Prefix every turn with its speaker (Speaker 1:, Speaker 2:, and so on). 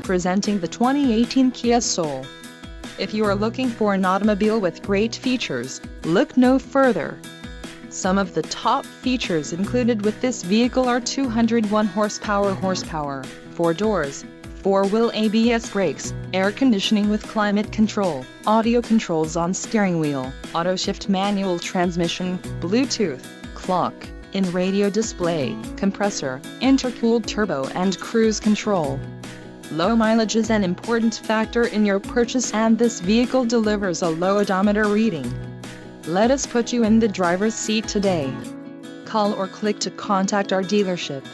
Speaker 1: Presenting the 2018 Kia Soul. If you are looking for an automobile with great features, look no further. Some of the top features included with this vehicle are 201 horsepower, 4 doors, 4-wheel ABS brakes, air conditioning with climate control, audio controls on steering wheel, auto-shift manual transmission, Bluetooth, clock, in-radio display, compressor, intercooled turbo and cruise control. Low mileage is an important factor in your purchase, and this vehicle delivers a low odometer reading. Let us put you in the driver's seat today. Call or click to contact our dealership.